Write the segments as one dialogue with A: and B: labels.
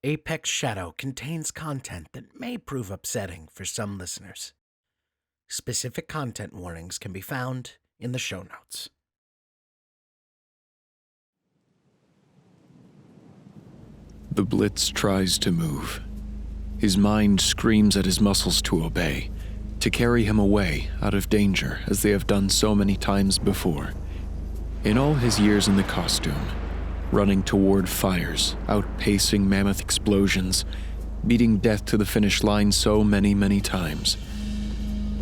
A: Apex Shadow contains content that may prove upsetting for some listeners. Specific content warnings can be found in the show notes.
B: The Blitz tries to move. His mind screams at his muscles to obey, to carry him away out of danger as they have done so many times before. In all his years in the costume, running toward fires, outpacing mammoth explosions, beating death to the finish line so many times.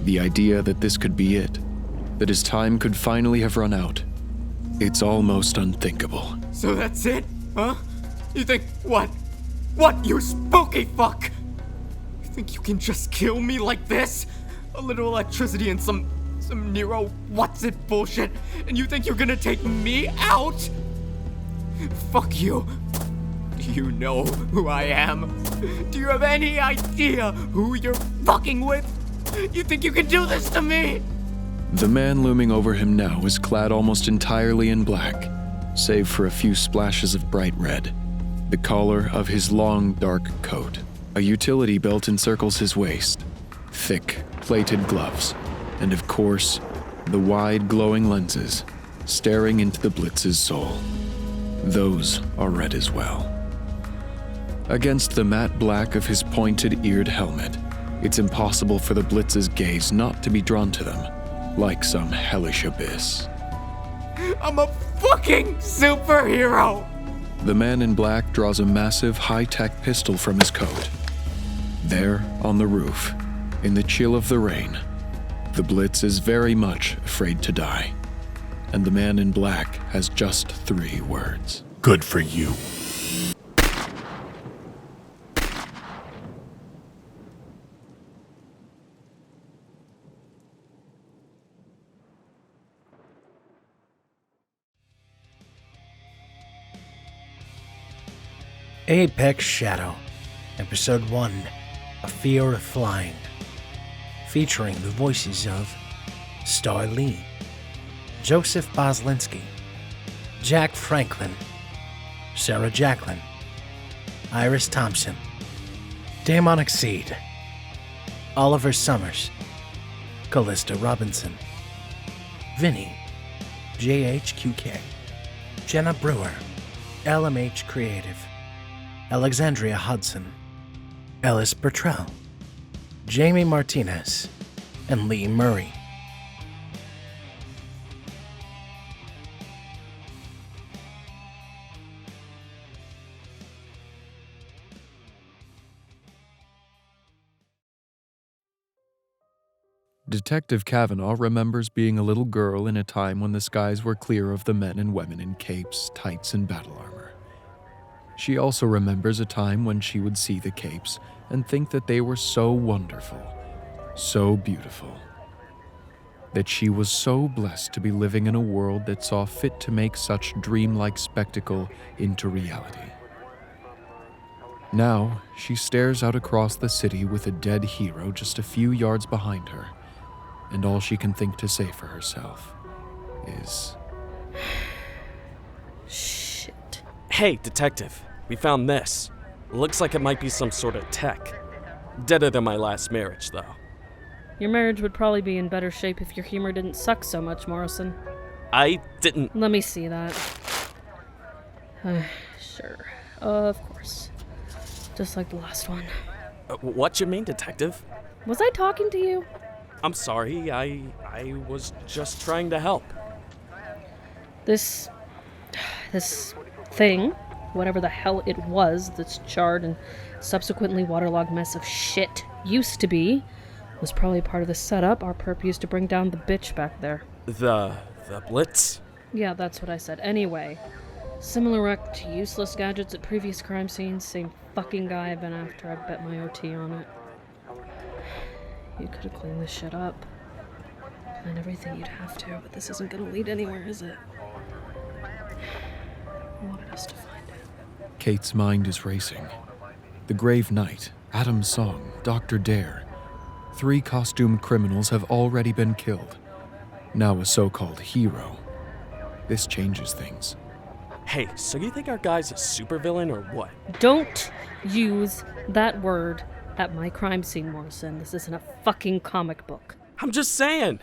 B: The idea that this could be it, that his time could finally have run out, it's almost unthinkable.
C: So that's it, huh? You think, what? What, you spooky fuck? You think you can just kill me like this? A little electricity and some Nero what's-it bullshit, and you think you're gonna take me out? Fuck you. Do you know who I am? Do you have any idea who you're fucking with? You think you can do this to me?
B: The man looming over him now is clad almost entirely in black, save for a few splashes of bright red. The collar of his long, dark coat. A utility belt encircles his waist. Thick, plated gloves. And of course, the wide, glowing lenses, staring into the Blitz's soul. Those are red as well. Against the matte black of his pointed-eared helmet, it's impossible for the Blitz's gaze not to be drawn to them, like some hellish abyss.
C: I'm a fucking superhero!
B: The man in black draws a massive, high-tech pistol from his coat. There, on the roof, in the chill of the rain, the Blitz is very much afraid to die. And the man in black has just 3 words.
D: Good for you.
A: Apex Shadow, Episode 1, A Fear of Flying, featuring the voices of Star Lee, Joseph Boslinski, Jack Franklin, Sarah Jacqueline, Iris Thompson, Damon Exceed, Oliver Summers, Callista Robinson, Vinny, JHQK, Jenna Brewer, LMH Creative, Alexandria Hudson, Ellis Bertrell, Jamie Martinez, and Lee Murray.
B: Detective Kavanaugh remembers being a little girl in a time when the skies were clear of the men and women in capes, tights, and battle armor. She also remembers a time when she would see the capes and think that they were so wonderful, so beautiful, that she was so blessed to be living in a world that saw fit to make such dreamlike spectacle into reality. Now, she stares out across the city with a dead hero just a few yards behind her, and all she can think to say for herself is...
E: Shit.
F: Hey, detective, we found this. Looks like it might be some sort of tech. Deader than my last marriage, though.
E: Your marriage would probably be in better shape if your humor didn't suck so much, Morrison.
F: I didn't...
E: Let me see that. Sure. Of course. Just like the last one.
F: What you mean, detective?
E: Was I talking to you?
F: I'm sorry, I was just trying to help.
E: This thing, whatever the hell it was, this charred and subsequently waterlogged mess of shit used to be, was probably part of the setup our perp used to bring down the bitch back there.
F: The Blitz?
E: Yeah, that's what I said. Anyway, similar wreck to useless gadgets at previous crime scenes, same fucking guy I've been after. I bet my OT on it. You could have cleaned this shit up. Plan everything you'd have to, but this isn't gonna lead anywhere, is it? I wanted us to find it.
B: Kate's mind is racing. The Grave Knight, Adam's Song, Dr. Dare. 3 costumed criminals have already been killed. Now a so-called hero. This changes things.
F: Hey, so you think our guy's a supervillain or what?
E: Don't use that word at my crime scene, Morrison. This isn't a fucking comic book.
F: I'm just saying.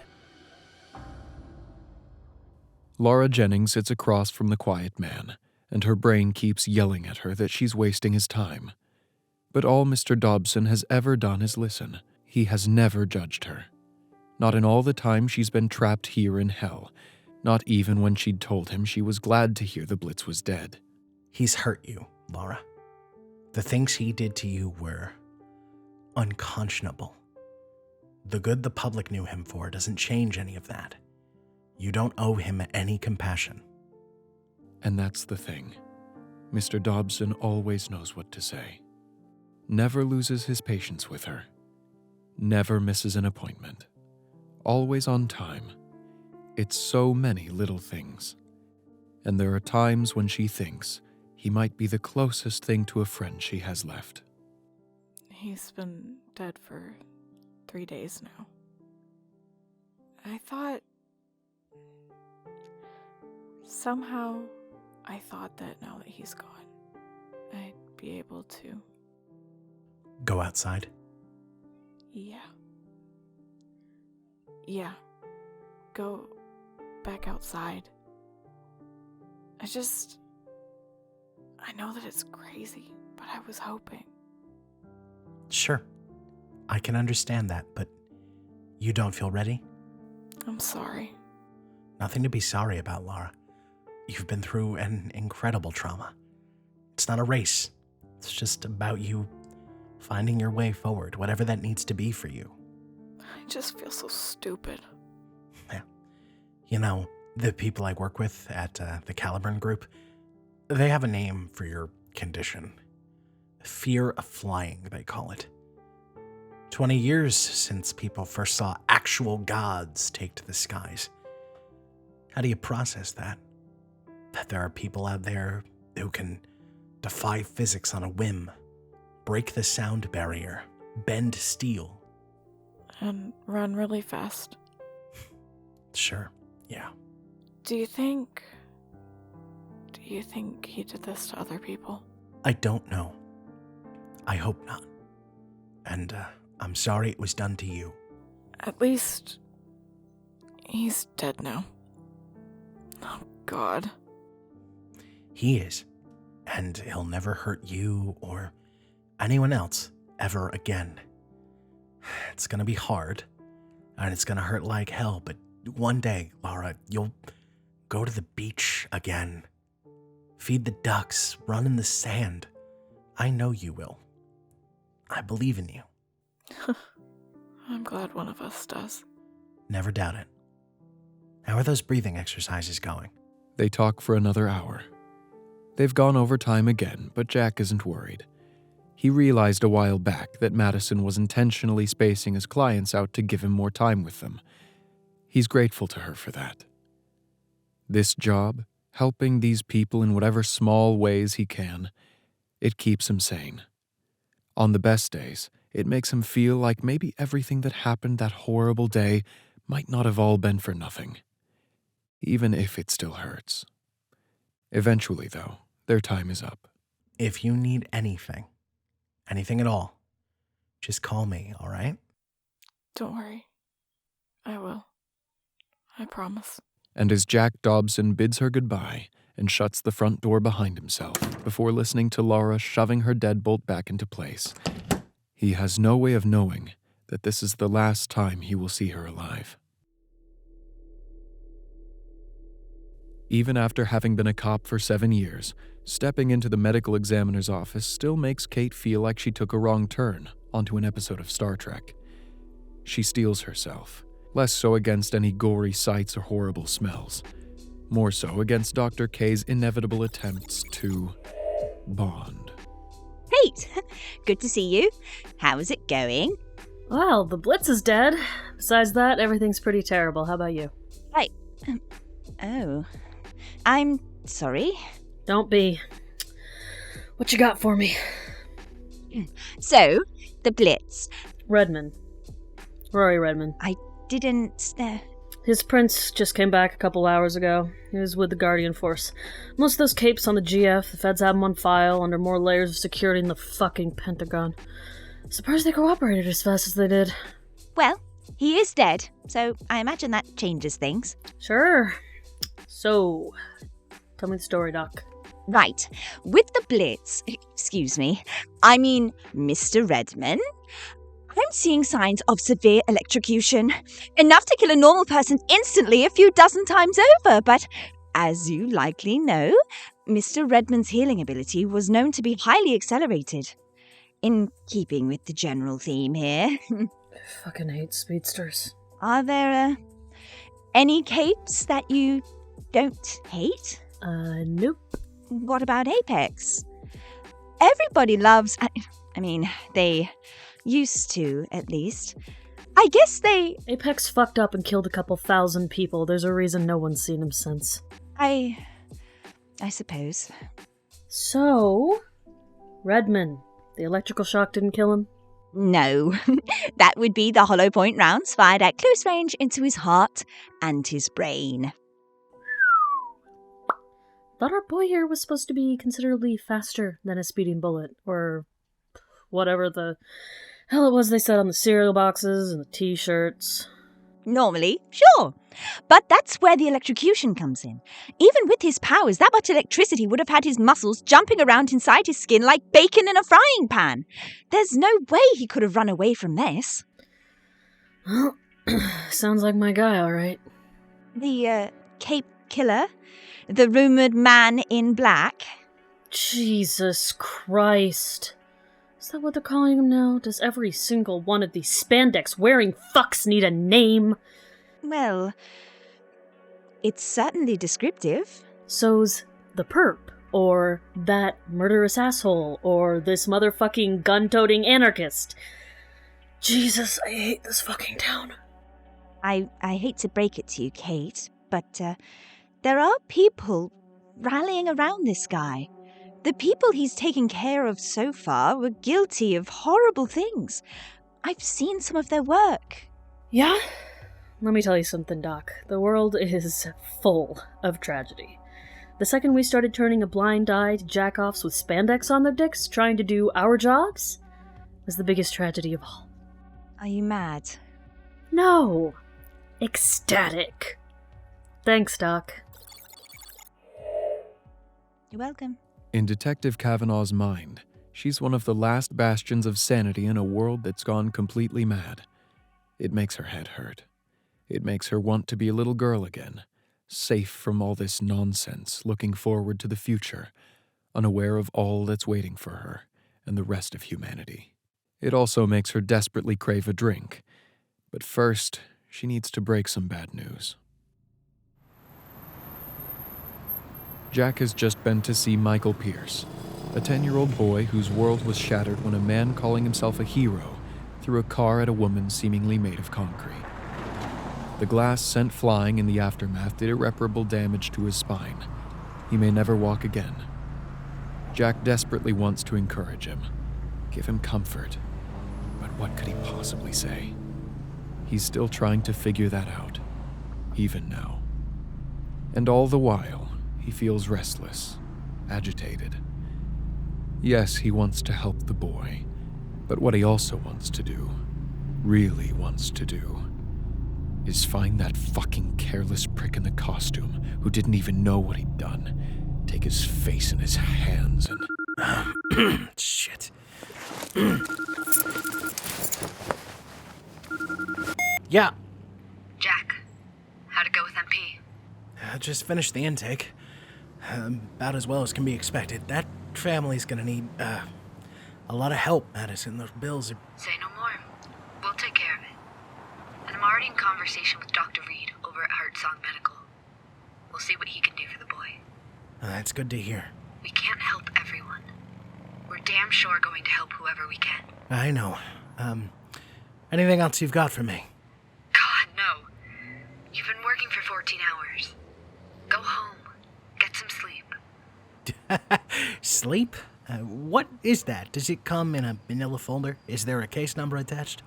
B: Laura Jennings sits across from the quiet man, and her brain keeps yelling at her that she's wasting his time. But all Mr. Dobson has ever done is listen. He has never judged her. Not in all the time she's been trapped here in hell. Not even when she'd told him she was glad to hear the Blitz was dead.
A: He's hurt you, Laura. The things he did to you were unconscionable. The good the public knew him for doesn't change any of that. You don't owe him any compassion.
B: And that's the thing. Mr. Dobson always knows what to say. Never loses his patience with her. Never misses an appointment. Always on time. It's so many little things. And there are times when she thinks he might be the closest thing to a friend she has left.
D: He's been dead for 3 days now. Somehow, I thought that now that he's gone, I'd be able to...
A: Go outside.
D: Yeah. Go back outside. I know that it's crazy, but I was hoping.
A: Sure. I can understand that, but you don't feel ready?
D: I'm sorry.
A: Nothing to be sorry about, Laura. You've been through an incredible trauma. It's not a race. It's just about you finding your way forward, whatever that needs to be for you.
D: I just feel so stupid.
A: Yeah. You know, the people I work with at the Caliburn group, they have a name for your condition. Fear of flying, they call it. 20 years since people first saw actual gods take to the skies. How do you process that? That there are people out there who can defy physics on a whim, break the sound barrier, bend steel.
D: And run really fast.
A: Sure, yeah.
D: Do you think he did this to other people?
A: I don't know. I hope not. And I'm sorry it was done to you.
D: At least he's dead now. Oh, God.
A: He is. And he'll never hurt you or anyone else ever again. It's gonna be hard, and it's gonna hurt like hell, but one day, Laura, you'll go to the beach again. Feed the ducks, run in the sand. I know you will. I believe in you.
D: I'm glad one of us does.
A: Never doubt it. How are those breathing exercises going?
B: They talk for another hour. They've gone over time again, but Jack isn't worried. He realized a while back that Madison was intentionally spacing his clients out to give him more time with them. He's grateful to her for that. This job, helping these people in whatever small ways he can, it keeps him sane. On the best days, it makes him feel like maybe everything that happened that horrible day might not have all been for nothing, even if it still hurts. Eventually, though, their time is up.
A: If you need anything at all, just call me, all right?
D: Don't worry. I will. I promise.
B: And as Jack Dobson bids her goodbye and shuts the front door behind himself before listening to Laura shoving her deadbolt back into place, he has no way of knowing that this is the last time he will see her alive. Even after having been a cop for 7 years, stepping into the medical examiner's office still makes Kate feel like she took a wrong turn onto an episode of Star Trek. She steels herself, less so against any gory sights or horrible smells, more so against Dr. K's inevitable attempts to bond.
G: Kate, good to see you. How's it going?
E: Well, the Blitz is dead. Besides that, everything's pretty terrible. How about you?
G: Oh. I'm sorry.
E: Don't be. What you got for me?
G: So, the Blitz.
E: Redmond. Rory Redman.
G: I didn't...
E: His prince just came back a couple hours ago. He was with the Guardian Force. Most of those capes on the GF, the feds have them on file under more layers of security in the fucking Pentagon. Surprised they cooperated as fast as they did.
G: Well, he is dead, so I imagine that changes things.
E: Sure. So, tell me the story, Doc.
G: Right. With the Blitz, I mean Mr. Redman, I'm seeing signs of severe electrocution. Enough to kill a normal person instantly a few dozen times over, but as you likely know, Mr. Redman's healing ability was known to be highly accelerated. In keeping with the general theme here.
E: I fucking hate speedsters.
G: Are there, any capes that you don't hate?
E: Nope.
G: What about Apex? Everybody loves... they used to, at least. I guess they...
E: Apex fucked up and killed a couple thousand people. There's a reason no one's seen him since.
G: I suppose.
E: So... Redmond. The electrical shock didn't kill him?
G: No. That would be the hollow point rounds fired at close range into his heart and his brain.
E: Thought our boy here was supposed to be considerably faster than a speeding bullet, or whatever the hell it was they said on the cereal boxes and the t-shirts.
G: Normally, sure. But that's where the electrocution comes in. Even with his powers, that much electricity would have had his muscles jumping around inside his skin like bacon in a frying pan. There's no way he could have run away from this.
E: Well, sounds like my guy, all right.
G: The, Cape Killer? The rumoured man in black?
E: Jesus Christ. Is that what they're calling him now? Does every single one of these spandex-wearing fucks need a name?
G: Well, it's certainly descriptive.
E: So's the perp, or that murderous asshole, or this motherfucking gun-toting anarchist. Jesus, I hate this fucking town.
G: I hate to break it to you, Kate, but there are people rallying around this guy. The people he's taken care of so far were guilty of horrible things. I've seen some of their work.
E: Yeah? Let me tell you something, Doc. The world is full of tragedy. The second we started turning a blind eye to jack-offs with spandex on their dicks trying to do our jobs was the biggest tragedy of all.
G: Are you mad?
E: No. Ecstatic. Thanks, Doc.
G: You're welcome.
B: In Detective Kavanaugh's mind, she's one of the last bastions of sanity in a world that's gone completely mad. It makes her head hurt. It makes her want to be a little girl again, safe from all this nonsense, looking forward to the future, unaware of all that's waiting for her and the rest of humanity. It also makes her desperately crave a drink. But first, she needs to break some bad news. Jack has just been to see Michael Pierce, a 10-year-old boy whose world was shattered when a man calling himself a hero threw a car at a woman seemingly made of concrete. The glass sent flying in the aftermath did irreparable damage to his spine. He may never walk again. Jack desperately wants to encourage him, give him comfort, but what could he possibly say? He's still trying to figure that out, even now. And all the while, he feels restless, agitated. Yes, he wants to help the boy, but what he also wants to do, really wants to do, is find that fucking careless prick in the costume who didn't even know what he'd done, take his face in his hands and...
A: Shit. Yeah.
H: Jack, how'd it go with MP?
A: Just finished the intake. About as well as can be expected. That family's gonna need, a lot of help, Madison. Those bills are...
H: Say no more. We'll take care of it. And I'm already in conversation with Dr. Reed over at Heartsong Medical. We'll see what he can do for the boy.
A: That's good to hear.
H: We can't help everyone. We're damn sure going to help whoever we can.
A: I know. Anything else you've got for me?
H: God, no. You've been working for 14 hours. Go home. Get some sleep.
A: Sleep? What is that? Does it come in a manila folder? Is there a case number attached?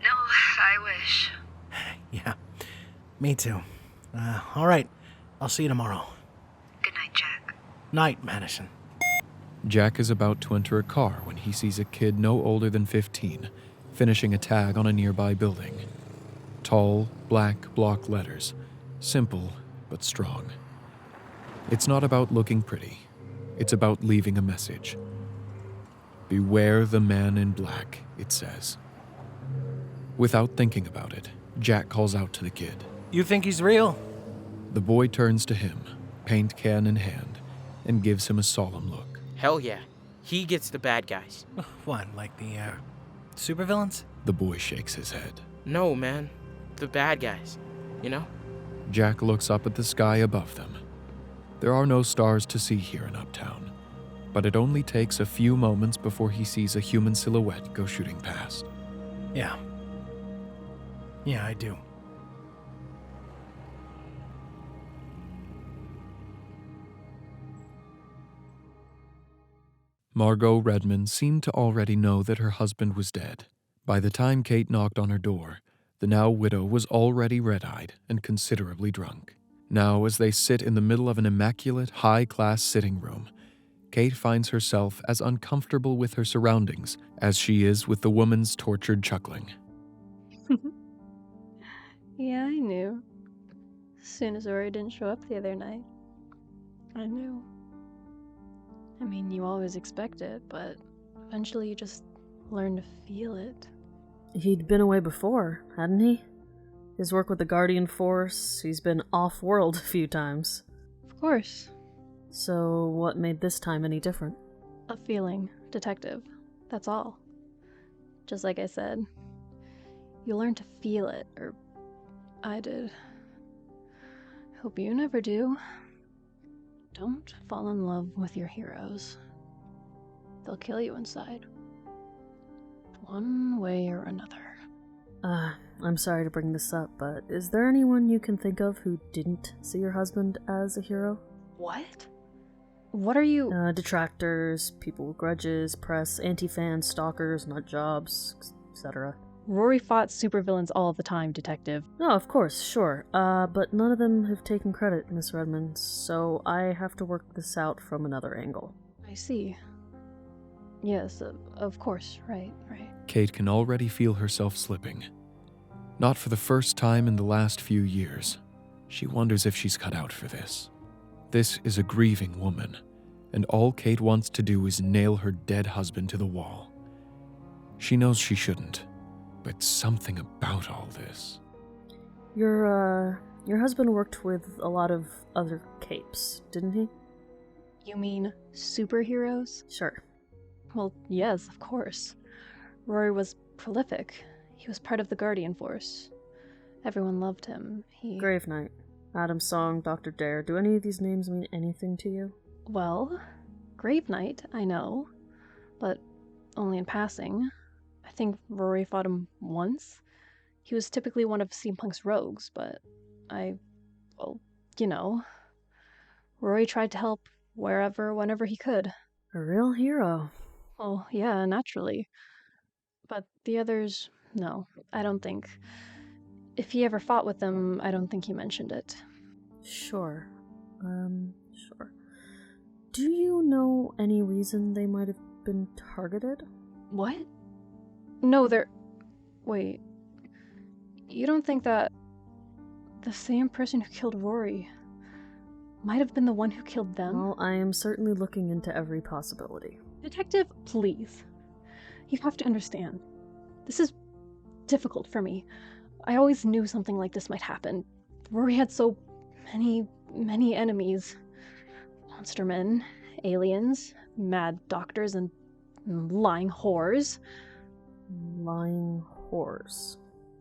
H: No, I wish.
A: Yeah. Me too. All right. I'll see you tomorrow.
H: Good night, Jack.
A: Night, Madison.
B: Jack is about to enter a car when he sees a kid no older than 15, finishing a tag on a nearby building. Tall, black block letters. Simple, but strong. It's not about looking pretty. It's about leaving a message. Beware the man in black, it says. Without thinking about it, Jack calls out to the kid.
A: You think he's real?
B: The boy turns to him, paint can in hand, and gives him a solemn look.
I: Hell yeah. He gets the bad guys.
A: What, like the, supervillains?
B: The boy shakes his head.
I: No, man. The bad guys. You know?
B: Jack looks up at the sky above them. There are no stars to see here in Uptown, but it only takes a few moments before he sees a human silhouette go shooting past.
A: Yeah. Yeah, I do.
B: Margot Redmond seemed to already know that her husband was dead. By the time Kate knocked on her door, the now widow was already red-eyed and considerably drunk. Now, as they sit in the middle of an immaculate, high-class sitting room, Kate finds herself as uncomfortable with her surroundings as she is with the woman's tortured chuckling.
J: Yeah, I knew. As soon as Rory didn't show up the other night, I knew. I mean, you always expect it, but eventually you just learn to feel it.
E: He'd been away before, hadn't he? His work with the Guardian Force, he's been off-world a few times.
J: Of course.
E: So what made this time any different?
J: A feeling, detective. That's all. Just like I said. You learn to feel it, or I did. Hope you never do. Don't fall in love with your heroes. They'll kill you inside. One way or another.
E: I'm sorry to bring this up, but is there anyone you can think of who didn't see your husband as a hero?
J: What? What are you...
E: Detractors, people with grudges, press, anti-fans, stalkers, nut jobs, etc.
J: Rory fought supervillains all the time, detective.
E: Oh, of course, sure. But none of them have taken credit, Miss Redmond, so I have to work this out from another angle.
J: I see. Yes, of course, right.
B: Kate can already feel herself slipping. Not for the first time in the last few years. She wonders if she's cut out for this. This is a grieving woman, and all Kate wants to do is nail her dead husband to the wall. She knows she shouldn't, but something about all this.
E: Your husband worked with a lot of other capes, didn't he?
J: You mean superheroes?
E: Sure.
J: Well, yes, of course. Rory was prolific. He was part of the Guardian Force. Everyone loved him.
E: Grave Knight, Adam Song, Dr. Dare. Do any of these names mean anything to you?
J: Well, Grave Knight, I know, but only in passing. I think Rory fought him once. He was typically one of Steampunk's rogues, but Rory tried to help whenever he could.
E: A real hero.
J: Oh, yeah, naturally. But the others, no, I don't think. If he ever fought with them, I don't think he mentioned it.
E: Sure. Sure. Do you know any reason they might have been targeted?
J: What? No, Wait. You don't think that the same person who killed Rory might have been the one who killed them?
E: Well, I am certainly looking into every possibility.
J: Detective, please. You have to understand. This is difficult for me. I always knew something like this might happen. Rory had so many enemies. Monster men, aliens, mad doctors, and lying whores.
E: Lying whores.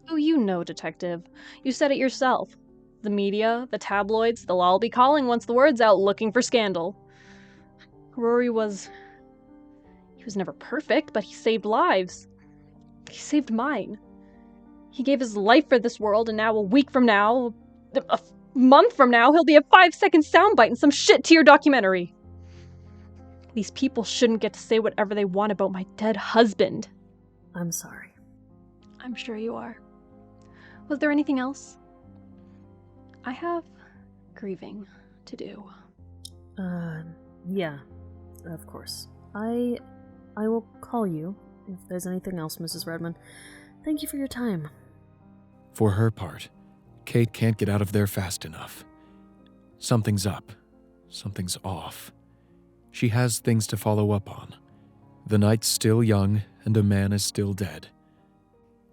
J: Oh, you know, Detective. You said it yourself. The media, the tabloids, they'll all be calling once the word's out looking for scandal. Rory was never perfect, but he saved lives. He saved mine. He gave his life for this world, and now a week from now, a month from now, he'll be a 5-second soundbite in some shit-tier documentary. These people shouldn't get to say whatever they want about my dead husband.
E: I'm sorry.
J: I'm sure you are. Was there anything else? I have grieving to do.
E: Yeah, of course. I will call you if there's anything else, Mrs. Redmond. Thank you for your time.
B: For her part, Kate can't get out of there fast enough. Something's up. Something's off. She has things to follow up on. The night's still young, and a man is still dead.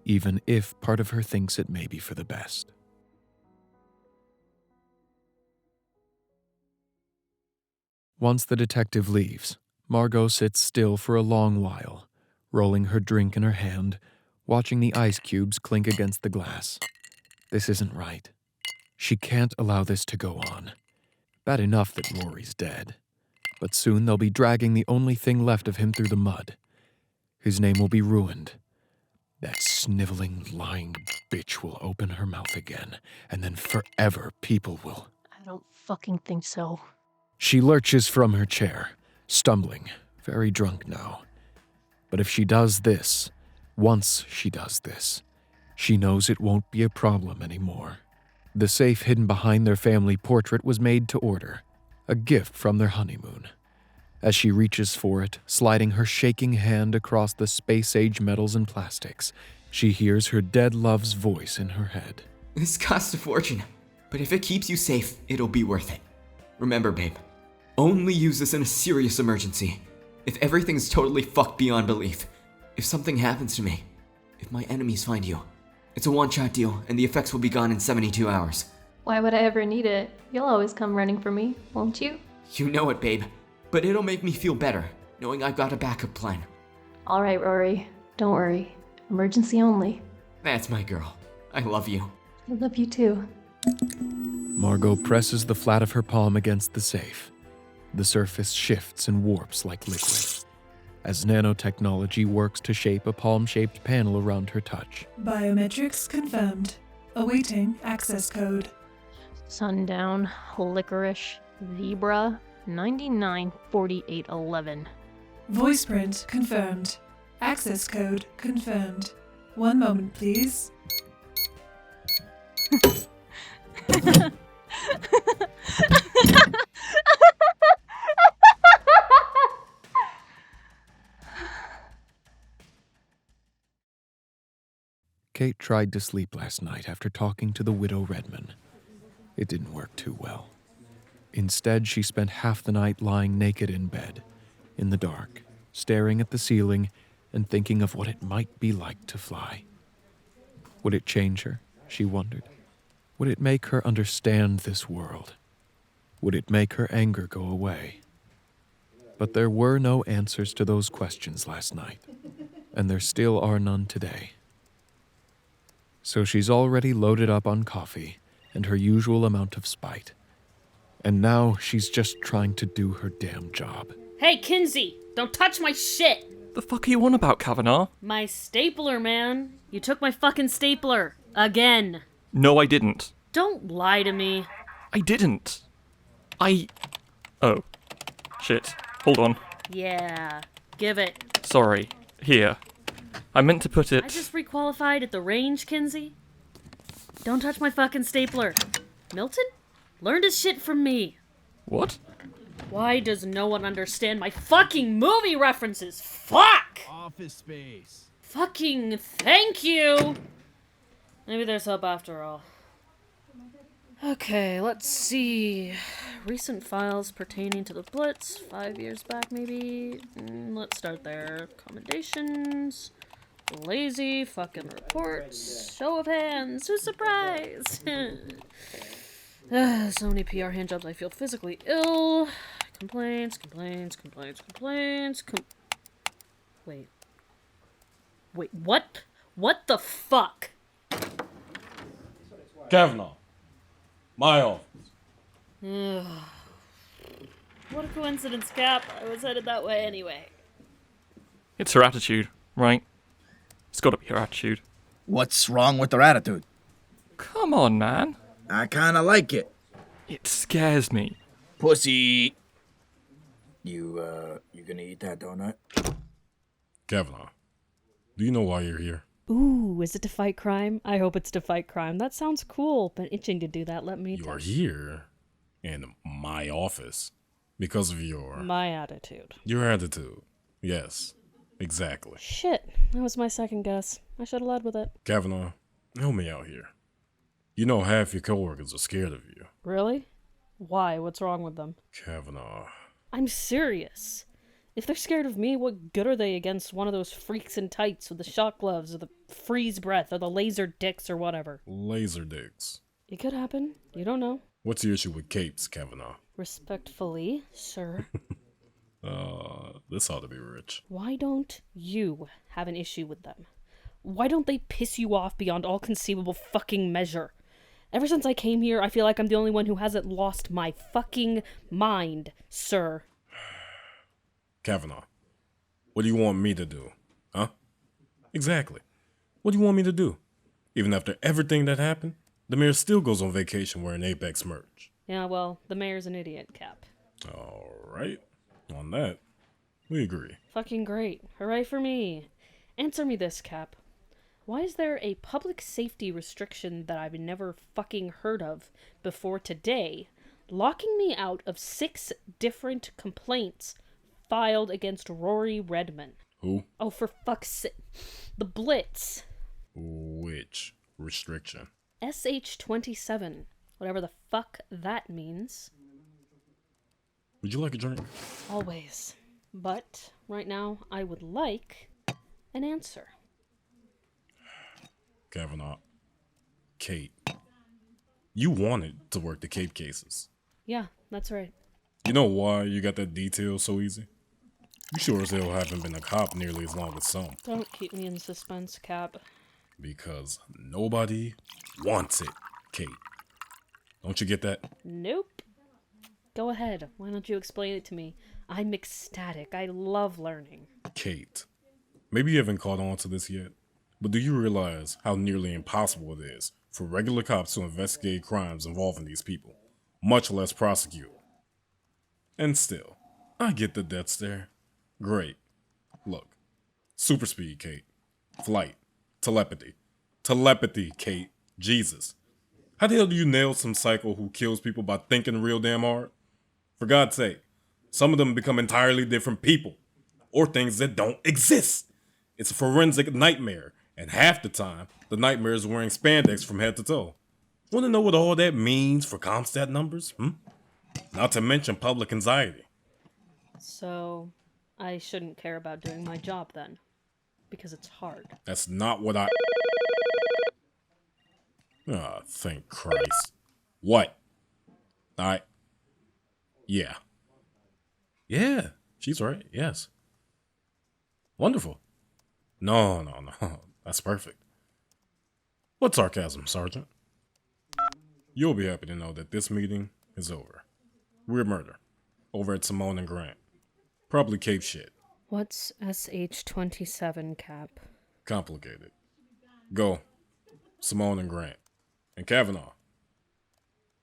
B: Even if part of her thinks it may be for the best. Once the detective leaves, Margot sits still for a long while, rolling her drink in her hand, watching the ice cubes clink against the glass. This isn't right. She can't allow this to go on. Bad enough that Rory's dead, but soon they'll be dragging the only thing left of him through the mud. His name will be ruined. That sniveling, lying bitch will open her mouth again, and then forever people will...
J: I don't fucking think so.
B: She lurches from her chair, stumbling, very drunk now. But if she does this, once she does this, she knows it won't be a problem anymore. The safe hidden behind their family portrait was made to order, a gift from their honeymoon. As she reaches for it, sliding her shaking hand across the space-age metals and plastics, she hears her dead love's voice in her head.
C: This costs a fortune, but if it keeps you safe, it'll be worth it. Remember, babe, only use this in a serious emergency. If everything's totally fucked beyond belief, if something happens to me, if my enemies find you, it's a one-shot deal, and the effects will be gone in 72 hours.
J: Why would I ever need it? You'll always come running for me, won't you?
C: You know it, babe. But it'll make me feel better, knowing I've got a backup plan.
J: All right, Rory. Don't worry. Emergency only.
C: That's my girl. I love you.
J: I love you too.
B: Margot presses the flat of her palm against the safe. The surface shifts and warps like liquid, as nanotechnology works to shape a palm-shaped panel around her touch.
K: Biometrics confirmed. Awaiting access code.
J: Sundown, licorice, zebra, 994811.
K: Voice print confirmed. Access code confirmed. 1 moment, please.
B: Kate tried to sleep last night after talking to the widow Redmond. It didn't work too well. Instead, she spent half the night lying naked in bed, in the dark, staring at the ceiling and thinking of what it might be like to fly. Would it change her? She wondered. Would it make her understand this world? Would it make her anger go away? But there were no answers to those questions last night, and there still are none today. So she's already loaded up on coffee and her usual amount of spite. And now she's just trying to do her damn job.
E: Hey, Kinsey! Don't touch my shit!
F: The fuck are you on about, Kavanaugh?
E: My stapler, man. You took my fucking stapler. Again.
F: No, I didn't.
E: Don't lie to me.
F: I didn't. Oh. Shit. Hold on.
E: Yeah. Give it.
F: Sorry. Here. I meant to put it...
E: I just requalified at the range, Kinsey. Don't touch my fucking stapler. Milton? Learned his shit from me.
F: What?
E: Why does no one understand my fucking movie references? Fuck!
L: Office Space.
E: Fucking thank you! Maybe there's hope after all. Okay, let's see. Recent files pertaining to the Blitz, 5 years back maybe. Let's start there. Commendations. Lazy fucking reports. Show of hands. Who's surprised? So many PR handjobs, I feel physically ill. Complaints. Wait, what? What the fuck?
L: Kavanaugh. My office.
E: What a coincidence, Cap. I was headed that way anyway.
F: It's her attitude, right? It's gotta be her attitude.
M: What's wrong with her attitude?
F: Come on, man.
M: I kinda like it.
F: It scares me.
M: Pussy. You gonna eat that donut?
L: Kavanaugh, do you know why you're here?
E: Ooh, is it to fight crime? I hope it's to fight crime. That sounds cool. Been itching to do that. Let me
N: You are here in my office because of
E: my attitude.
N: your attitude. Yes, exactly.
E: Shit, that was my second guess. I should have led with it.
N: Kavanaugh, help me out here. You know half your coworkers are scared of you.
E: Really? Why? What's wrong with them?
N: Kavanaugh.
E: I'm serious. If they're scared of me, what good are they against one of those freaks in tights with the shock gloves or the freeze breath or the laser dicks or whatever?
N: Laser dicks.
E: It could happen. You don't know.
N: What's your issue with capes, Kavanaugh?
E: Respectfully, sir.
N: This ought to be rich.
E: Why don't you have an issue with them? Why don't they piss you off beyond all conceivable fucking measure? Ever since I came here, I feel like I'm the only one who hasn't lost my fucking mind, sir.
N: Kavanaugh, what do you want me to do? Huh? Exactly. What do you want me to do? Even after everything that happened, the mayor still goes on vacation wearing Apex merch.
E: Yeah, well, the mayor's an idiot, Cap.
N: Alright. On that, we agree.
E: Fucking great. Hooray for me. Answer me this, Cap. Why is there a public safety restriction that I've never fucking heard of before today, locking me out of 6 different complaints filed against Rory Redman?
N: Who?
E: Oh, for fuck's sake. The Blitz.
N: Which restriction?
E: SH27. Whatever the fuck that means.
N: Would you like a drink?
E: Always. But right now, I would like an answer.
N: Kavanaugh. Kate. You wanted to work the Kate cases.
E: Yeah, that's right.
N: You know why you got that detail so easy? You sure as hell haven't been a cop nearly as long as some.
E: Don't keep me in suspense, Cap.
N: Because nobody wants it, Kate. Don't you get that?
E: Nope. Go ahead. Why don't you explain it to me? I'm ecstatic. I love learning.
N: Kate, maybe you haven't caught on to this yet, but do you realize how nearly impossible it is for regular cops to investigate crimes involving these people, much less prosecute? And still, I get the death stare. Great. Look, super speed, Kate. Flight. Telepathy. Telepathy, Kate. Jesus. How the hell do you nail some psycho who kills people by thinking real damn hard? For God's sake, some of them become entirely different people, or things that don't exist. It's a forensic nightmare, and half the time, the nightmare is wearing spandex from head to toe. Want to know what all that means for Comstat numbers? Not to mention public anxiety.
E: So, I shouldn't care about doing my job then, because it's hard.
N: That's not what I... Thank Christ. What? Yeah. Yeah, she's right, yes. Wonderful. No. That's perfect. What sarcasm, Sergeant? You'll be happy to know that this meeting is over. Weird murder. Over at Simone and Grant. Probably Cape shit.
E: What's SH27, Cap?
N: Complicated. Go. Simone and Grant. And Kavanaugh.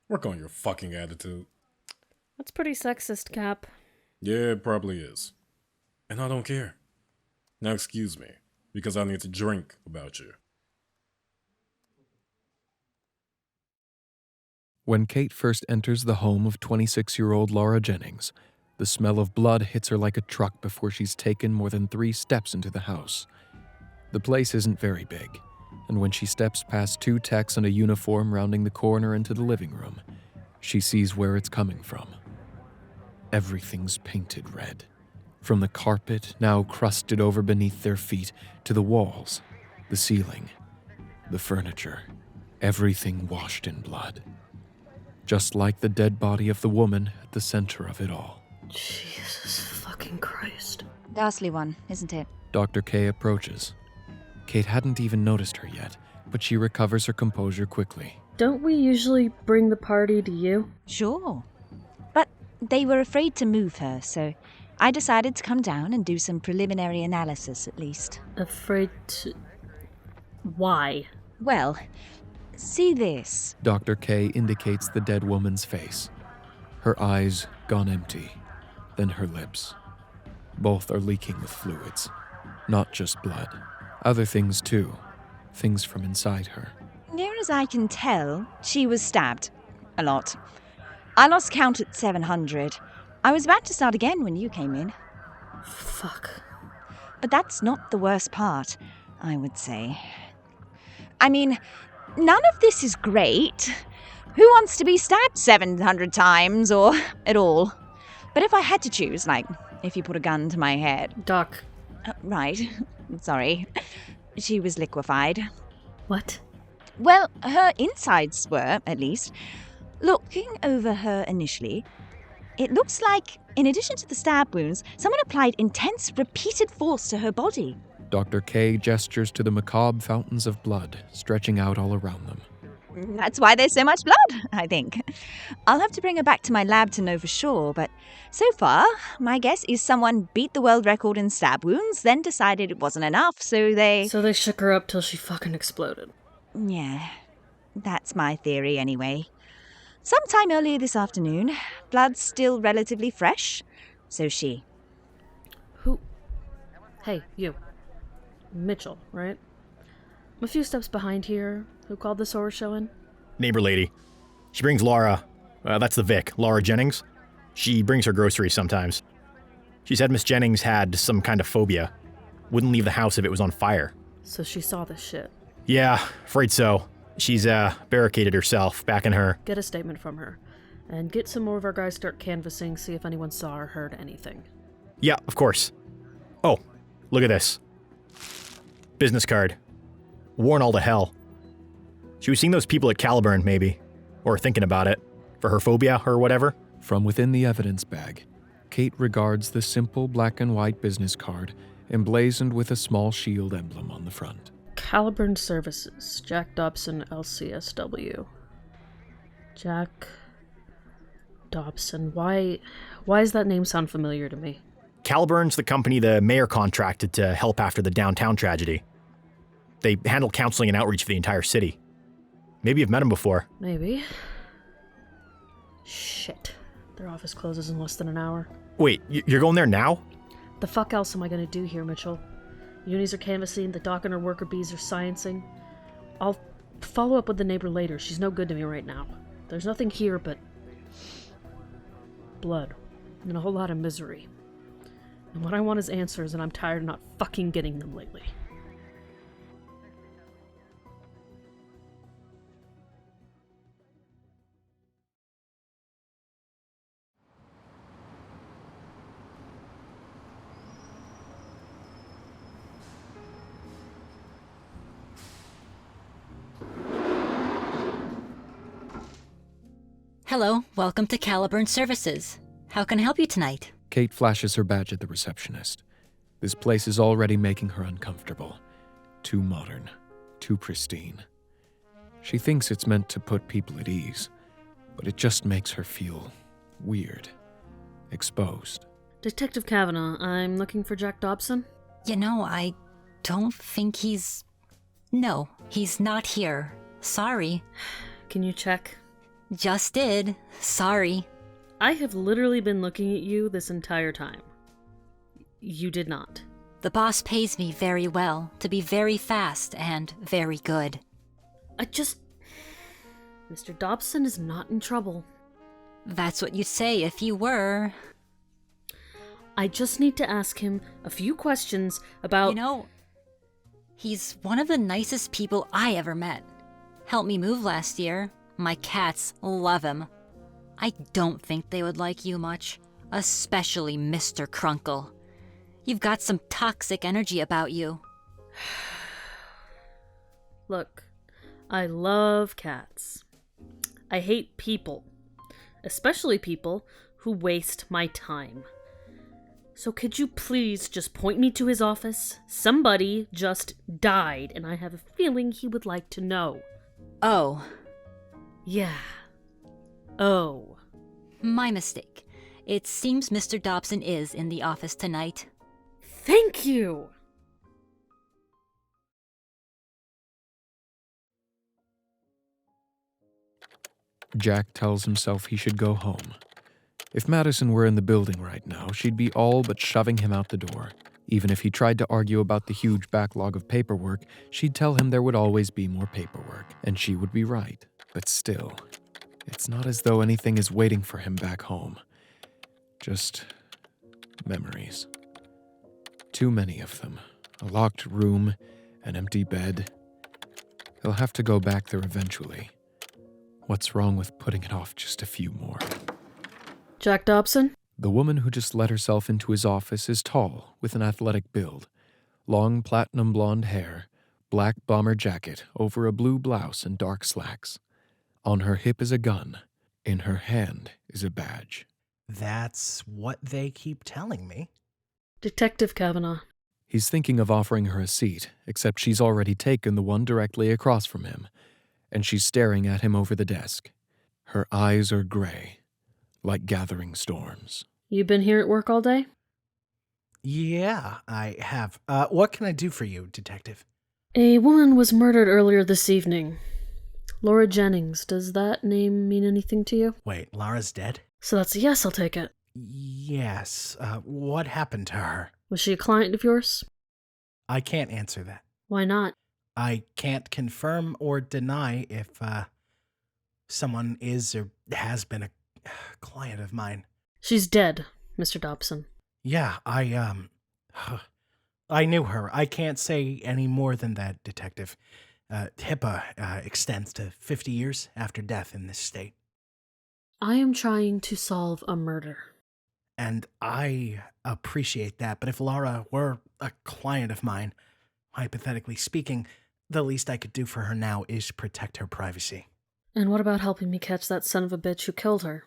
N: Work on your fucking attitude.
E: That's pretty sexist, Cap.
N: Yeah, it probably is. And I don't care. Now excuse me, because I need to drink about you.
B: When Kate first enters the home of 26-year-old Laura Jennings, the smell of blood hits her like a truck before she's taken more than 3 steps into the house. The place isn't very big, and when she steps past 2 techs in a uniform rounding the corner into the living room, she sees where it's coming from. Everything's painted red, from the carpet now crusted over beneath their feet to the walls, the ceiling, the furniture, everything washed in blood. Just like the dead body of the woman at the center of it all.
E: Jesus fucking Christ.
G: Ghastly one, isn't it?
B: Dr. K approaches. Kate hadn't even noticed her yet, but she recovers her composure quickly.
E: Don't we usually bring the party to you?
G: Sure. But they were afraid to move her, so I decided to come down and do some preliminary analysis at least.
E: Afraid to... Why?
G: Well, see this.
B: Dr. K indicates the dead woman's face. Her eyes gone empty, then her lips. Both are leaking with fluids, not just blood. Other things too, things from inside her.
G: Near as I can tell, she was stabbed. A lot. I lost count at 700. I was about to start again when you came in.
E: Fuck.
G: But that's not the worst part, I would say. I mean, none of this is great. Who wants to be stabbed 700 times, or at all? But if I had to choose, like, if you put a gun to my head...
E: Doc.
G: Right. Sorry. She was liquefied.
E: What?
G: Well, her insides were, at least. Looking over her initially, it looks like, in addition to the stab wounds, someone applied intense, repeated force to her body.
B: Dr. K gestures to the macabre fountains of blood stretching out all around them.
G: That's why there's so much blood, I think. I'll have to bring her back to my lab to know for sure, but so far, my guess is someone beat the world record in stab wounds, then decided it wasn't enough, so they...
E: So they shook her up till she fucking exploded.
G: Yeah, that's my theory anyway. Sometime earlier this afternoon, blood's still relatively fresh, so she...
E: Who? Hey, you. Mitchell, right? I'm a few steps behind here. Who called this horror show in?
O: Neighbor lady. She brings Laura. That's the Vic, Laura Jennings. She brings her groceries sometimes. She said Miss Jennings had some kind of phobia. Wouldn't leave the house if it was on fire.
E: So she saw this shit.
O: Yeah, afraid so. She's barricaded herself back in her...
E: Get a statement from her. And get some more of our guys start canvassing, see if anyone saw or heard anything.
O: Yeah, of course. Oh, look at this. Business card. Worn all to hell. She was seeing those people at Caliburn, maybe. Or thinking about it. For her phobia, or whatever.
B: From within the evidence bag, Kate regards the simple black and white business card emblazoned with a small shield emblem on the front.
E: Caliburn Services, Jack Dobson, LCSW. Jack Dobson. Why does that name sound familiar to me?
O: Caliburn's the company the mayor contracted to help after the downtown tragedy. They handle counseling and outreach for the entire city. Maybe you've met him before.
E: Maybe. Shit. Their office closes in less than an hour.
O: Wait, you're going there now?
E: The fuck else am I gonna do here, Mitchell? Unis are canvassing, the doc and her worker bees are sciencing. I'll follow up with the neighbor later. She's no good to me right now. There's nothing here but... blood. And a whole lot of misery. And what I want is answers, and I'm tired of not fucking getting them lately.
P: Hello, welcome to Caliburn Services. How can I help you tonight?
B: Kate flashes her badge at the receptionist. This place is already making her uncomfortable. Too modern. Too pristine. She thinks it's meant to put people at ease, but it just makes her feel weird. Exposed.
E: Detective Kavanaugh, I'm looking for Jack Dobson.
P: You know, I don't think he's... No, he's not here. Sorry.
E: Can you check?
P: Just did. Sorry.
E: I have literally been looking at you this entire time. You did not.
P: The boss pays me very well to be very fast and very good.
E: Mr. Dobson is not in trouble.
P: That's what you'd say if you were.
E: I just need to ask him a few questions about...
P: You know, he's one of the nicest people I ever met. Helped me move last year. My cats love him. I don't think they would like you much, especially Mr. Crunkle. You've got some toxic energy about you.
E: Look, I love cats. I hate people, especially people who waste my time. So could you please just point me to his office? Somebody just died, and I have a feeling he would like to know.
P: Oh.
E: Yeah. Oh.
P: My mistake. It seems Mr. Dobson is in the office tonight.
E: Thank you!
B: Jack tells himself he should go home. If Madison were in the building right now, she'd be all but shoving him out the door. Even if he tried to argue about the huge backlog of paperwork, she'd tell him there would always be more paperwork, and she would be right. But still, it's not as though anything is waiting for him back home. Just memories. Too many of them. A locked room, an empty bed. He'll have to go back there eventually. What's wrong with putting it off just a few more?
E: Jack Dobson?
B: The woman who just let herself into his office is tall, with an athletic build. Long platinum blonde hair, black bomber jacket over a blue blouse and dark slacks. On her hip is a gun. In her hand is a badge.
A: That's what they keep telling me.
E: Detective Kavanaugh.
B: He's thinking of offering her a seat, except she's already taken the one directly across from him, and she's staring at him over the desk. Her eyes are gray, like gathering storms.
E: You been here at work all day?
A: Yeah, I have. What can I do for you, Detective?
E: A woman was murdered earlier this evening. Laura Jennings. Does that name mean anything to you?
A: Wait, Lara's dead?
E: So that's a yes, I'll take it.
A: Yes. What happened to her?
E: Was she a client of yours?
A: I can't answer that.
E: Why not?
A: I can't confirm or deny if someone is or has been a client of mine.
E: She's dead, Mr. Dobson.
A: Yeah, I knew her. I can't say any more than that, Detective. HIPAA extends to 50 years after death in this state.
E: I am trying to solve a murder.
A: And I appreciate that, but if Lara were a client of mine, hypothetically speaking, the least I could do for her now is protect her privacy.
E: And what about helping me catch that son of a bitch who killed her?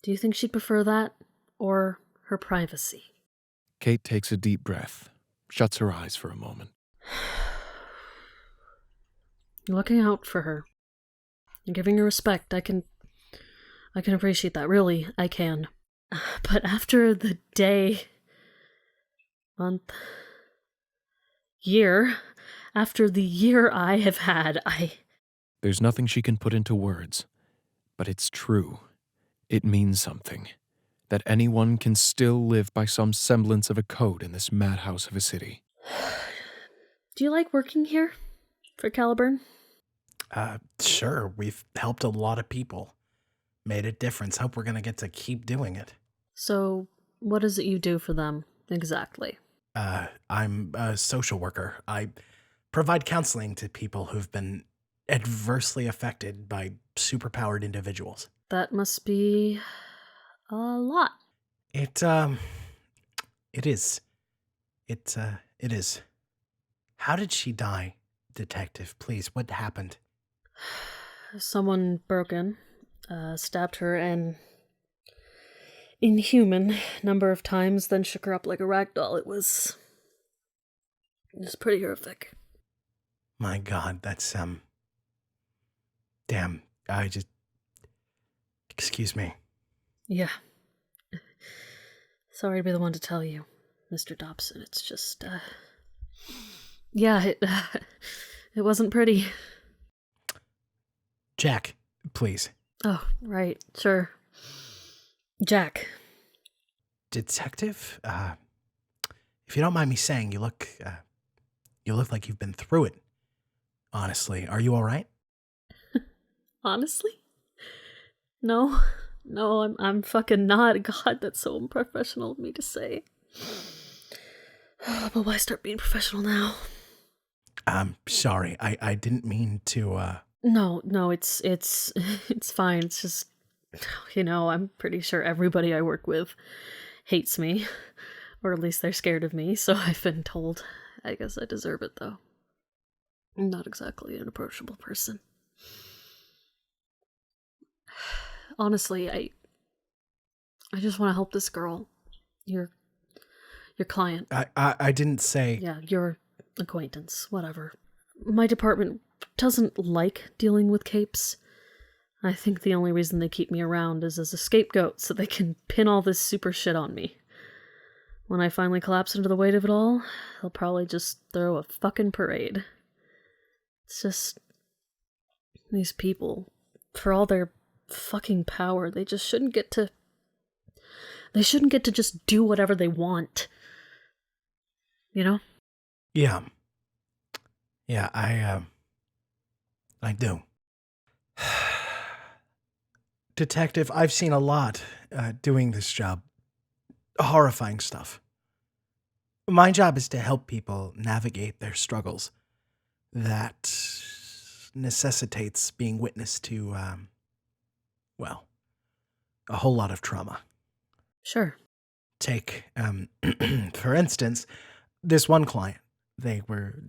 E: Do you think she'd prefer that, or her privacy?
B: Kate takes a deep breath, shuts her eyes for a moment.
E: You're looking out for her. You're giving her respect. I can appreciate that. Really, I can. But after the day, month, year, after the year I have had,
B: There's nothing she can put into words, but it's true. It means something. That anyone can still live by some semblance of a code in this madhouse of a city.
E: Do you like working here? For Caliburn?
A: Sure. We've helped a lot of people. Made a difference. Hope we're gonna get to keep doing it.
E: So, what is it you do for them, exactly?
A: I'm a social worker. I provide counseling to people who've been adversely affected by superpowered individuals.
E: That must be a lot.
A: It is. It is. How did she die, Detective? Please, what happened?
E: Someone broke in, stabbed her an inhuman number of times, then shook her up like a rag doll. It was pretty horrific.
A: My God, that's, damn, excuse me.
E: Yeah. Sorry to be the one to tell you, Mr. Dobson. It's just, yeah, it wasn't pretty.
A: Jack, please.
E: Oh, right, sure. Jack.
A: Detective, if you don't mind me saying, you look like you've been through it. Honestly, are you all right?
E: Honestly? No, I'm fucking not. God, that's so unprofessional of me to say. But why start being professional now?
A: I'm sorry. I didn't mean to,
E: No, it's fine. It's just, I'm pretty sure everybody I work with hates me. Or at least they're scared of me, so I've been told. I guess I deserve it, though. I'm not exactly an approachable person. Honestly, I just want to help this girl. Your client.
A: I didn't say...
E: Yeah, your acquaintance, whatever. My department doesn't like dealing with capes. I think the only reason they keep me around is as a scapegoat so they can pin all this super shit on me. When I finally collapse under the weight of it all, they'll probably just throw a fucking parade. It's just... these people, for all their fucking power, they just shouldn't get to... They shouldn't get to just do whatever they want. You know?
A: Yeah. Yeah, I do. Detective, I've seen a lot doing this job. Horrifying stuff. My job is to help people navigate their struggles. That necessitates being witness to, well, a whole lot of trauma.
E: Sure.
A: Take, for instance, this one client. They were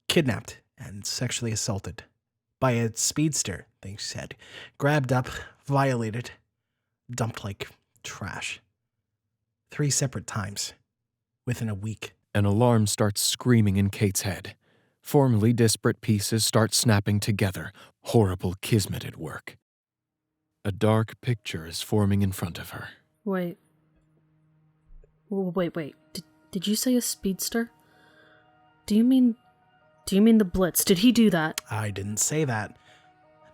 A: kidnapped and sexually assaulted by a speedster, they said. Grabbed up, violated, dumped like trash. 3 separate times, within a week.
B: An alarm starts screaming in Kate's head. Formerly disparate pieces start snapping together, horrible kismet at work. A dark picture is forming in front of her.
E: Wait. Did you say a speedster? Do you mean the Blitz? Did he do that?
A: I didn't say that.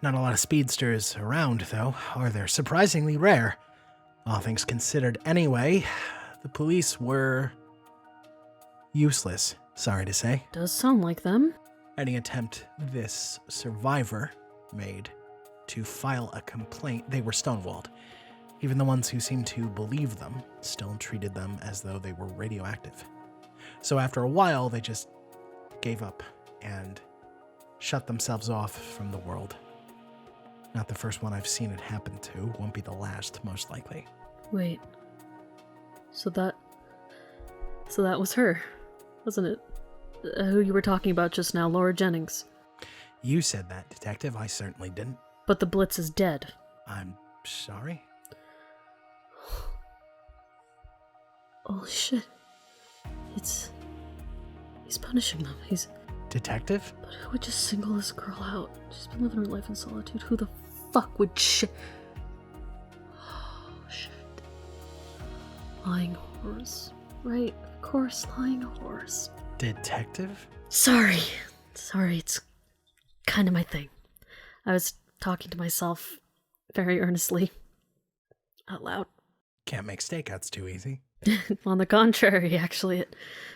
A: Not a lot of speedsters around, though, or they're surprisingly rare. All things considered anyway, the police were useless, sorry to say.
E: Does sound like them.
A: Any attempt this survivor made to file a complaint, they were stonewalled. Even the ones who seemed to believe them still treated them as though they were radioactive. So after a while, they just gave up and shut themselves off from the world. Not the first one I've seen it happen to. Won't be the last, most likely.
E: Wait. So that was her, wasn't it? Who you were talking about just now, Laura Jennings.
A: You said that, Detective. I certainly didn't.
E: But the Blitz is dead.
A: I'm sorry?
E: Holy shit. He's punishing them. He's...
A: Detective?
E: But who would just single this girl out? She's been living her life in solitude. Who the fuck would Oh, shit. Lying horse. Right, of course, lying horse.
A: Detective?
E: Sorry, it's kind of my thing. I was talking to myself very earnestly. Out loud.
A: Can't make stakeouts too easy.
E: On the contrary, actually, it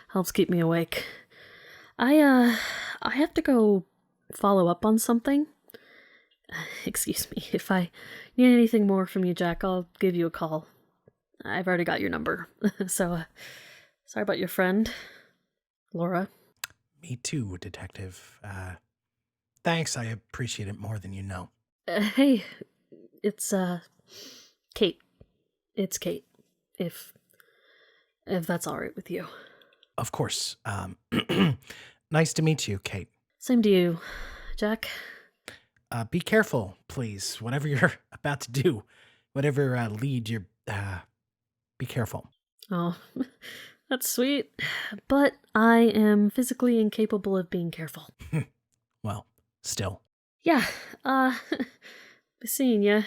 E: helps keep me awake. I have to go follow up on something. Excuse me. If I need anything more from you, Jack, I'll give you a call. I've already got your number. So, sorry about your friend, Laura.
A: Me too, Detective. Thanks, I appreciate it more than you know.
E: Hey, it's, Kate. It's Kate. If that's alright with you.
A: Of course. Nice to meet you, Kate.
E: Same to you, Jack.
A: Be careful, please. Whatever you're about to do, whatever lead you're, be careful.
E: Oh, that's sweet. But I am physically incapable of being careful.
A: Well, still.
E: Yeah, be seeing ya.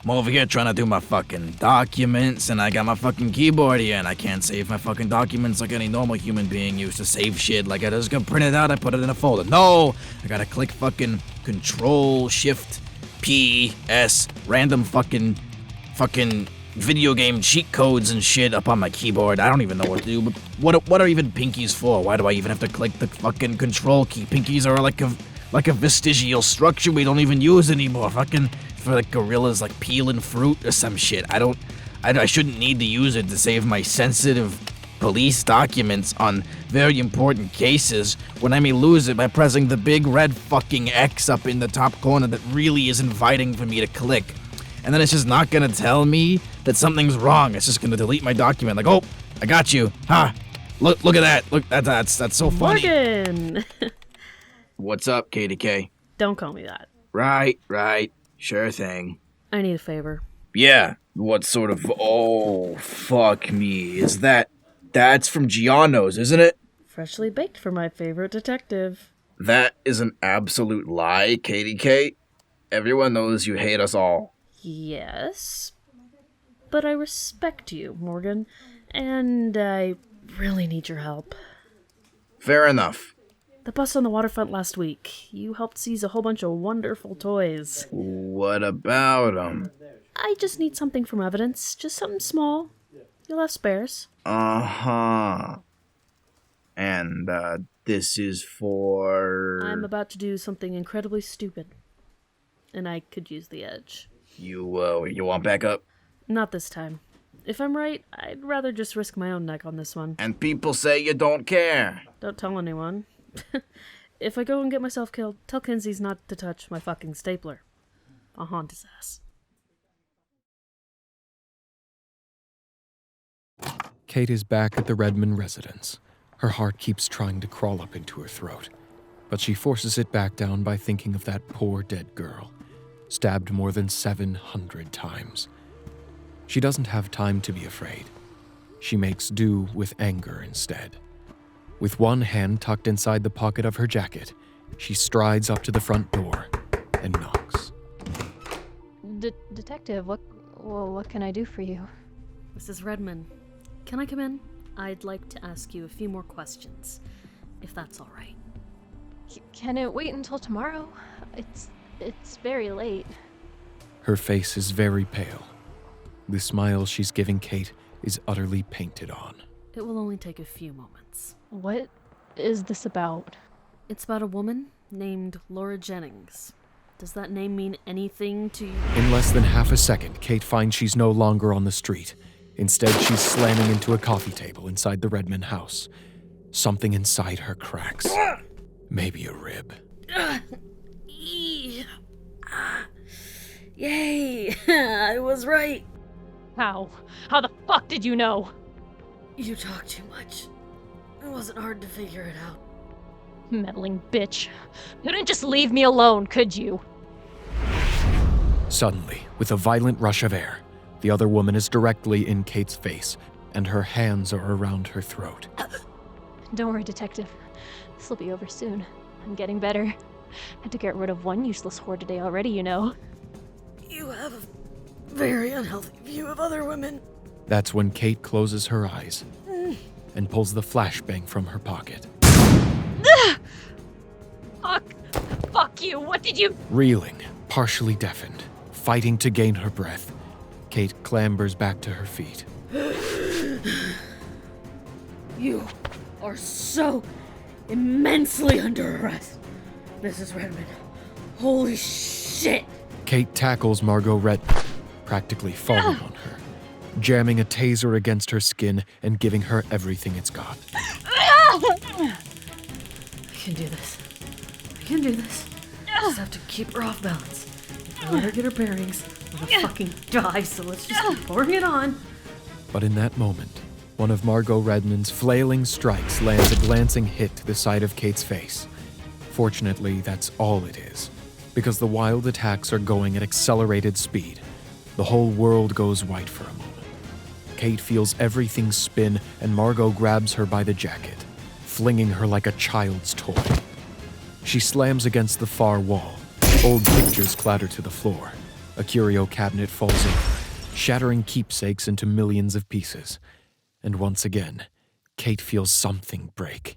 M: I'm over here trying to do my fucking documents, and I got my fucking keyboard here, and I can't save my fucking documents like any normal human being used to save shit. Like, I just gonna print it out, I put it in a folder. No! I gotta click fucking Control, Shift, P, S, random fucking video game cheat codes and shit up on my keyboard. I don't even know what to do, but what are even pinkies for? Why do I even have to click the fucking Control key? Pinkies are like a vestigial structure we don't even use anymore. Fucking... for like gorillas like peeling fruit or some shit. I shouldn't need to use it to save my sensitive police documents on very important cases when I may lose it by pressing the big red fucking X up in the top corner that really is inviting for me to click. And then it's just not gonna tell me that something's wrong. It's just gonna delete my document. Like, oh, I got you. Ha! Look at that. Look, that's so funny.
E: Morgan!
M: What's up, Katie K?
E: Don't call me that.
M: Right. Sure thing.
E: I need a favor.
M: Yeah, what sort of... Oh, fuck me. Is that's from Gianno's, isn't it?
E: Freshly baked for my favorite detective.
M: That is an absolute lie, Katie K. Everyone knows you hate us all.
E: Yes, but I respect you, Morgan, and I really need your help.
M: Fair enough.
E: The bus on the waterfront last week. You helped seize a whole bunch of wonderful toys.
M: What about them?
E: I just need something from evidence. Just something small. You'll have spares.
M: Uh-huh. And, this is for...
E: I'm about to do something incredibly stupid. And I could use the edge.
M: You want backup?
E: Not this time. If I'm right, I'd rather just risk my own neck on this one.
M: And people say you don't care.
E: Don't tell anyone. If I go and get myself killed, tell Kinsey's not to touch my fucking stapler. I'll haunt his ass.
B: Kate is back at the Redmond residence. Her heart keeps trying to crawl up into her throat, but she forces it back down by thinking of that poor dead girl, stabbed more than 700 times. She doesn't have time to be afraid. She makes do with anger instead. With one hand tucked inside the pocket of her jacket, she strides up to the front door and knocks.
J: Detective, what can I do for you?
E: Mrs. Redmond, can I come in? I'd like to ask you a few more questions, if that's all right.
J: Can it wait until tomorrow? It's very late.
B: Her face is very pale. The smile she's giving Kate is utterly painted on.
E: It will only take a few moments.
J: What is this about?
E: It's about a woman named Laura Jennings. Does that name mean anything to you?
B: In less than half a second, Kate finds she's no longer on the street. Instead, she's slamming into a coffee table inside the Redmond house. Something inside her cracks. Maybe a rib.
E: Yay! I was right.
J: How? How the fuck did you know?
E: You talk too much. It wasn't hard to figure it out.
J: Meddling bitch. Couldn't just leave me alone, could you?
B: Suddenly, with a violent rush of air, the other woman is directly in Kate's face, and her hands are around her throat.
J: Don't worry, Detective. This'll be over soon. I'm getting better. Had to get rid of one useless whore today already, you know.
E: You have a very unhealthy view of other women.
B: That's when Kate closes her eyes and pulls the flashbang from her pocket.
J: Fuck you, what did you—
B: Reeling, partially deafened, fighting to gain her breath, Kate clambers back to her feet.
E: You are so immensely under arrest, Mrs. Redmond. Holy shit!
B: Kate tackles Margot Redmond, practically falling on her, jamming a taser against her skin and giving her everything it's got.
E: I can do this. I can do this. I just have to keep her off balance. If I let her get her bearings, I'm gonna fucking die, so let's just keep pouring it on.
B: But in that moment, one of Margot Redmond's flailing strikes lands a glancing hit to the side of Kate's face. Fortunately, that's all it is, because the wild attacks are going at accelerated speed. The whole world goes white for a moment. Kate feels everything spin, and Margot grabs her by the jacket, flinging her like a child's toy. She slams against the far wall. Old pictures clatter to the floor. A curio cabinet falls over, shattering keepsakes into millions of pieces. And once again, Kate feels something break.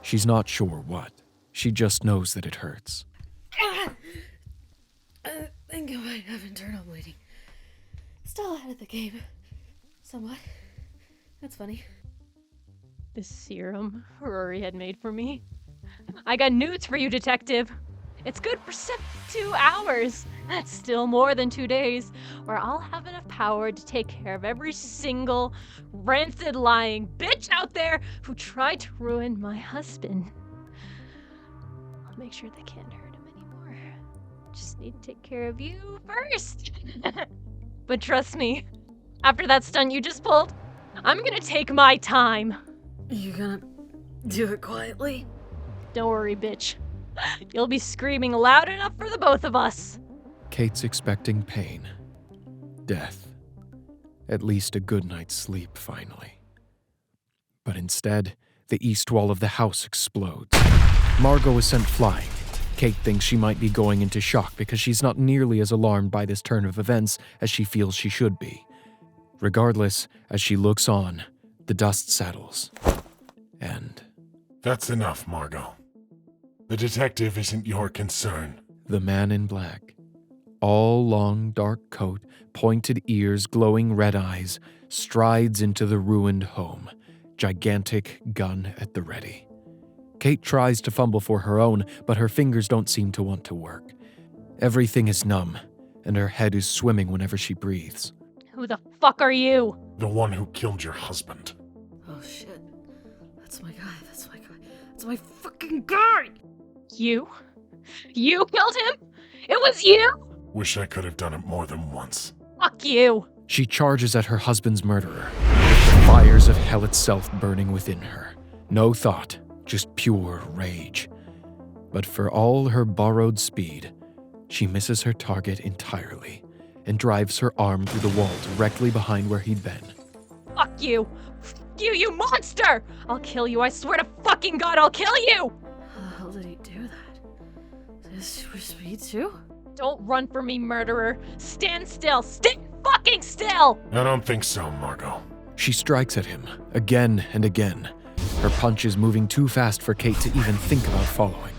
B: She's not sure what. She just knows that it hurts.
E: I think I might have internal bleeding. Still ahead of the game. Somewhat. That's funny.
J: This serum Rory had made for me. I got news for you, Detective. It's good for 72 hours. That's still more than 2 days, where I'll have enough power to take care of every single rancid lying bitch out there who tried to ruin my husband. I'll make sure they can't hurt him anymore. Just need to take care of you first. But trust me, after that stunt you just pulled, I'm gonna take my time.
E: You gonna do it quietly?
J: Don't worry, bitch. You'll be screaming loud enough for the both of us.
B: Kate's expecting pain, death, at least a good night's sleep, finally. But instead, the east wall of the house explodes. Margot is sent flying. Kate thinks she might be going into shock because she's not nearly as alarmed by this turn of events as she feels she should be. Regardless, as she looks on, the dust settles. And...
Q: That's enough, Margot. The detective isn't your concern.
B: The man in black, all long dark coat, pointed ears, glowing red eyes, strides into the ruined home, gigantic gun at the ready. Kate tries to fumble for her own, but her fingers don't seem to want to work. Everything is numb, and her head is swimming whenever she breathes.
J: Who the fuck are you?
Q: The one who killed your husband.
E: Oh shit. That's my guy. That's my guy. That's my fucking guy!
J: You? You killed him? It was you?
Q: Wish I could have done it more than once.
J: Fuck you.
B: She charges at her husband's murderer, with the fires of hell itself burning within her. No thought, just pure rage. But for all her borrowed speed, she misses her target entirely and drives her arm through the wall directly behind where he'd been.
J: Fuck you. Fuck you, you monster! I'll kill you, I swear to fucking God, I'll kill you!
E: How the hell did he do that? Is super speed too?
J: Don't run for me, murderer. Stand still. Stand fucking still!
Q: I don't think so, Margot.
B: She strikes at him, again and again, her punches moving too fast for Kate to even think about following,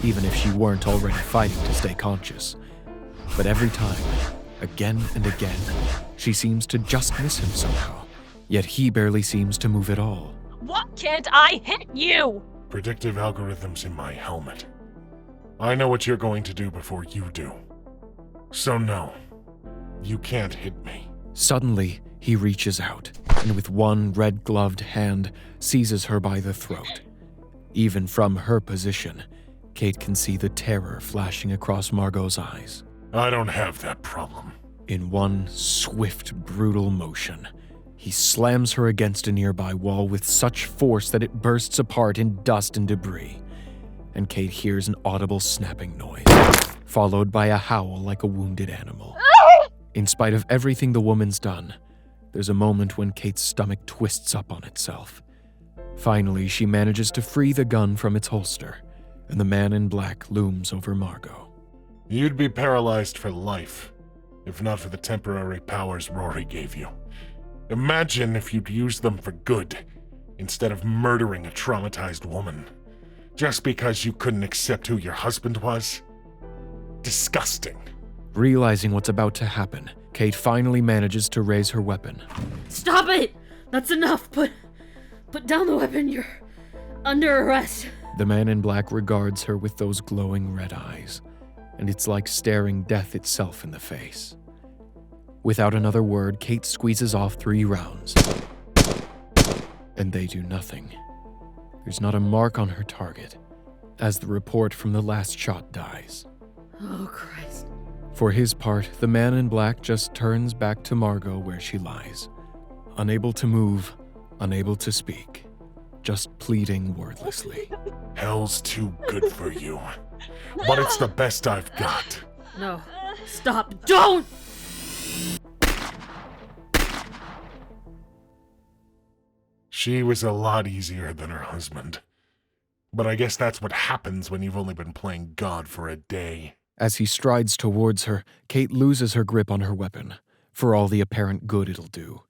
B: even if she weren't already fighting to stay conscious. But every time, again and again, she seems to just miss him somehow, yet he barely seems to move at all.
J: What can't I hit you?
Q: Predictive algorithms in my helmet. I know what you're going to do before you do. So no, you can't hit me.
B: Suddenly, he reaches out, and with one red-gloved hand, seizes her by the throat. Even from her position, Kate can see the terror flashing across Margot's eyes.
Q: I don't have that problem.
B: In one swift, brutal motion, he slams her against a nearby wall with such force that it bursts apart in dust and debris, and Kate hears an audible snapping noise, followed by a howl like a wounded animal. In spite of everything the woman's done, there's a moment when Kate's stomach twists up on itself. Finally, she manages to free the gun from its holster, and the man in black looms over Margot.
Q: You'd be paralyzed for life, if not for the temporary powers Rory gave you. Imagine if you'd used them for good, instead of murdering a traumatized woman, just because you couldn't accept who your husband was. Disgusting.
B: Realizing what's about to happen, Kate finally manages to raise her weapon.
E: Stop it! That's enough! Put down the weapon, you're under arrest.
B: The man in black regards her with those glowing red eyes, and it's like staring death itself in the face. Without another word, Kate squeezes off 3 rounds, and they do nothing. There's not a mark on her target, as the report from the last shot dies.
E: Oh, Christ.
B: For his part, the man in black just turns back to Margot where she lies, unable to move, unable to speak, just pleading wordlessly.
Q: Hell's too good for you, but it's the best I've got.
E: No. Stop. Don't!
Q: She was a lot easier than her husband. But I guess that's what happens when you've only been playing God for a day.
B: As he strides towards her, Kate loses her grip on her weapon, for all the apparent good it'll do.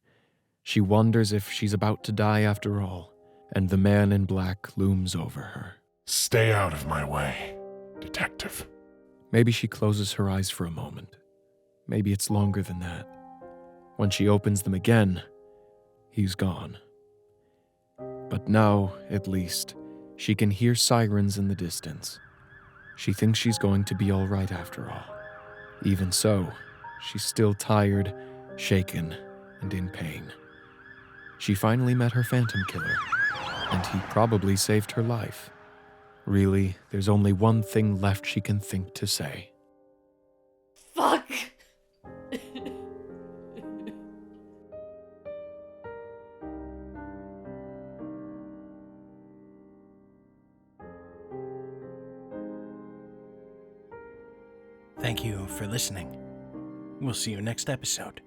B: She wonders if she's about to die after all, and the man in black looms over her.
Q: Stay out of my way, detective.
B: Maybe she closes her eyes for a moment. Maybe it's longer than that. When she opens them again, he's gone. But now, at least, she can hear sirens in the distance. She thinks she's going to be all right after all. Even so, she's still tired, shaken, and in pain. She finally met her phantom killer, and he probably saved her life. Really, there's only one thing left she can think to say.
E: Fuck!
A: Thank you for listening. We'll see you next episode.